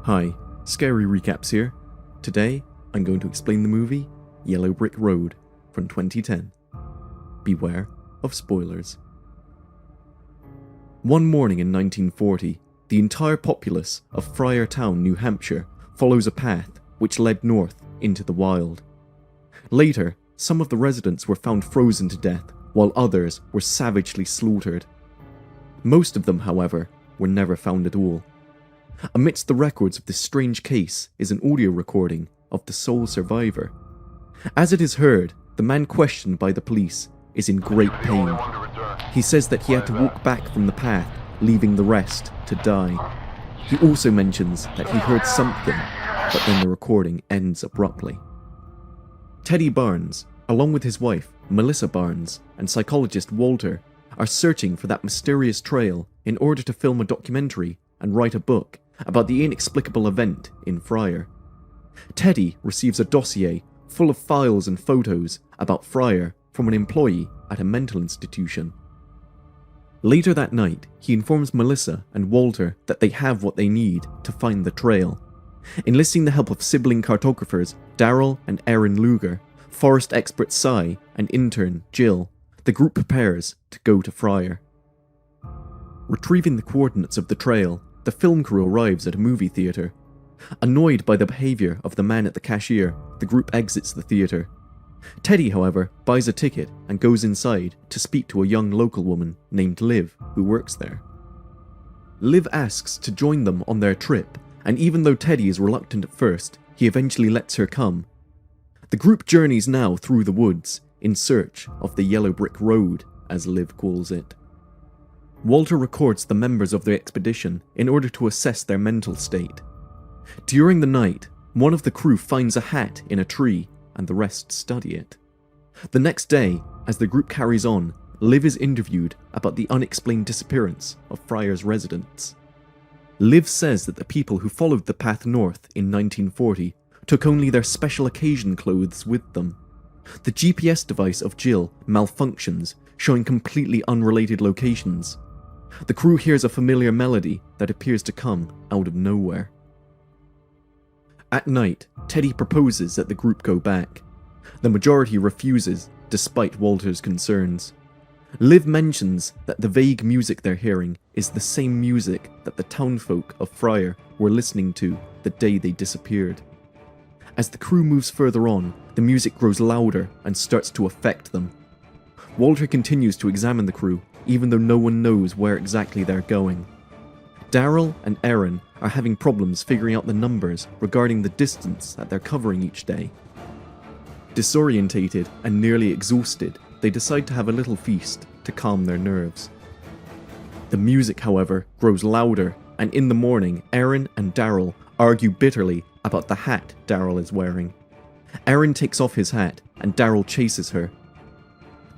Hi, Scary Recaps here. Today, I'm going to explain the movie Yellow Brick Road from 2010. Beware of spoilers. One morning in 1940, the entire populace of Friartown, New Hampshire follows a path which led north into the wild. Later, some of the residents were found frozen to death, while others were savagely slaughtered. Most of them, however, were never found at all. Amidst the records of this strange case is an audio recording of the sole survivor. As it is heard, the man questioned by the police is in great pain. He says that he had to walk back from the path, leaving the rest to die. He also mentions that he heard something, but then the recording ends abruptly. Teddy Barnes, along with his wife, Melissa Barnes, and psychologist Walter, are searching for that mysterious trail in order to film a documentary and write a book about the inexplicable event in Friar. Teddy receives a dossier full of files and photos about Friar from an employee at a mental institution. Later that night, he informs Melissa and Walter that they have what they need to find the trail. Enlisting the help of sibling cartographers Daryl and Erin Luger, forest expert Cy, and intern Jill, the group prepares to go to Friar. Retrieving the coordinates of the trail, the film crew arrives at a movie theater. Annoyed by the behavior of the man at the cashier, the group exits the theater. Teddy, however, buys a ticket and goes inside to speak to a young local woman named Liv, who works there. Liv asks to join them on their trip, and even though Teddy is reluctant at first, he eventually lets her come. The group journeys now through the woods in search of the Yellow Brick Road, as Liv calls it. Walter records the members of the expedition in order to assess their mental state. During the night, one of the crew finds a hat in a tree and the rest study it. The next day, as the group carries on, Liv is interviewed about the unexplained disappearance of Friar's residents. Liv says that the people who followed the path north in 1940 took only their special occasion clothes with them. The GPS device of Jill malfunctions, showing completely unrelated locations. The crew hears a familiar melody that appears to come out of nowhere. At night, Teddy proposes that the group go back. The majority refuses, despite Walter's concerns. Liv mentions that the vague music they're hearing is the same music that the townfolk of Friar were listening to the day they disappeared. As the crew moves further on, the music grows louder and starts to affect them. Walter continues to examine the crew, even though no one knows where exactly they're going. Daryl and Erin are having problems figuring out the numbers regarding the distance that they're covering each day. Disorientated and nearly exhausted, they decide to have a little feast to calm their nerves. The music, however, grows louder, and in the morning, Erin and Daryl argue bitterly about the hat Daryl is wearing. Erin takes off his hat, and Daryl chases her.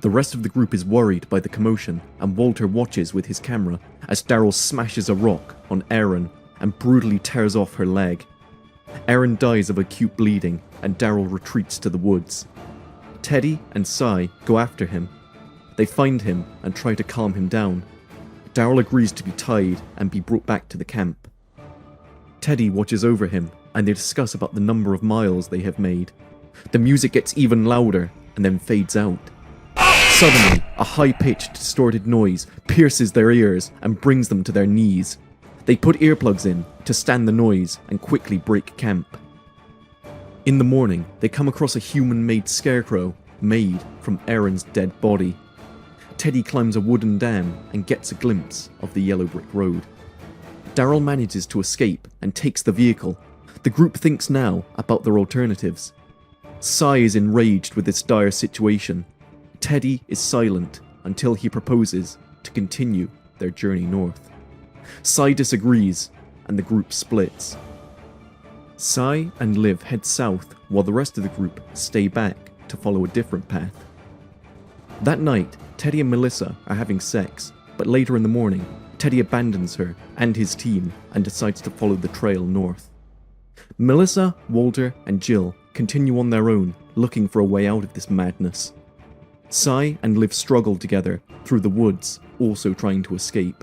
The rest of the group is worried by the commotion, and Walter watches with his camera as Daryl smashes a rock on Erin and brutally tears off her leg. Erin dies of acute bleeding, and Daryl retreats to the woods. Teddy and Cy go after him. They find him and try to calm him down. Daryl agrees to be tied and be brought back to the camp. Teddy watches over him, and they discuss about the number of miles they have made. The music gets even louder and then fades out. Suddenly, a high-pitched, distorted noise pierces their ears and brings them to their knees. They put earplugs in to stand the noise and quickly break camp. In the morning, they come across a human-made scarecrow made from Erin's dead body. Teddy climbs a wooden dam and gets a glimpse of the Yellow Brick Road. Daryl manages to escape and takes the vehicle. The group thinks now about their alternatives. Cy is enraged with this dire situation. Teddy is silent until he proposes to continue their journey north. Cy disagrees, and the group splits. Cy and Liv head south while the rest of the group stay back to follow a different path. That night, Teddy and Melissa are having sex, but later in the morning, Teddy abandons her and his team and decides to follow the trail north. Melissa, Walter, and Jill continue on their own, looking for a way out of this madness. Cy and Liv struggle together through the woods, also trying to escape.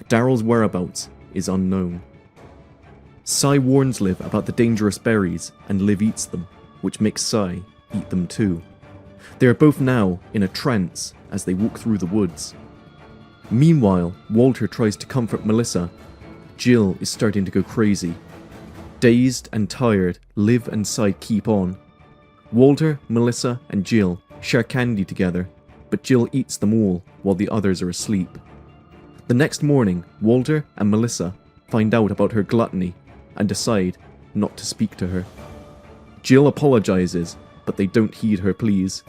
Daryl's whereabouts is unknown. Sai warns Liv about the dangerous berries, and Liv eats them, which makes Sai eat them too. They are both now in a trance as they walk through the woods. Meanwhile, Walter tries to comfort Melissa. Jill is starting to go crazy. Dazed and tired, Liv and Sai keep on. Walter, Melissa, and Jill share candy together, but Jill eats them all while the others are asleep. The next morning, Walter and Melissa find out about her gluttony and decide not to speak to her. Jill apologizes, but they don't heed her pleas.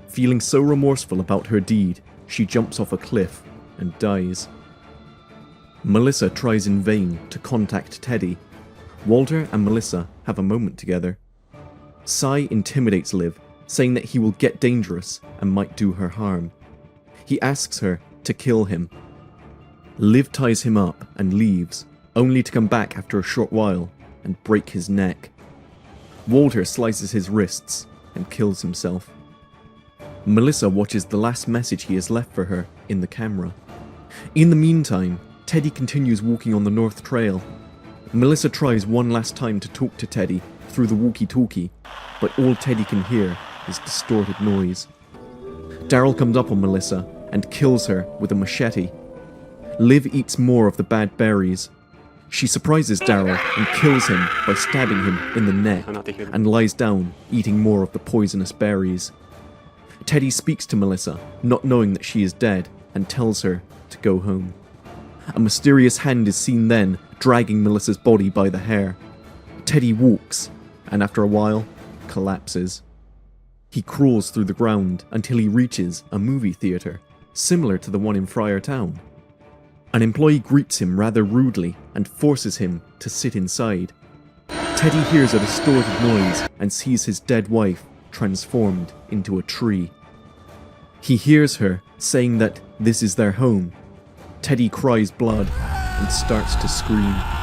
Feeling so remorseful about her deed, she jumps off a cliff and dies. Melissa tries in vain to contact Teddy. Walter and Melissa have a moment together. Sai intimidates Liv, saying that he will get dangerous and might do her harm. He asks her to kill him. Liv ties him up and leaves, only to come back after a short while and break his neck. Walter slices his wrists and kills himself. Melissa watches the last message he has left for her in the camera. In the meantime, Teddy continues walking on the North Trail. Melissa tries one last time to talk to Teddy through the walkie-talkie, but all Teddy can hear is distorted noise. Daryl comes up on Melissa and kills her with a machete. Liv eats more of the bad berries. She surprises Daryl and kills him by stabbing him in the neck and lies down, eating more of the poisonous berries. Teddy speaks to Melissa, not knowing that she is dead, and tells her to go home. A mysterious hand is seen then, dragging Melissa's body by the hair. Teddy walks, and after a while, collapses. He crawls through the ground until he reaches a movie theatre, similar to the one in Friar Town. An employee greets him rather rudely and forces him to sit inside. Teddy hears a distorted noise and sees his dead wife transformed into a tree. He hears her saying that this is their home. Teddy cries blood and starts to scream.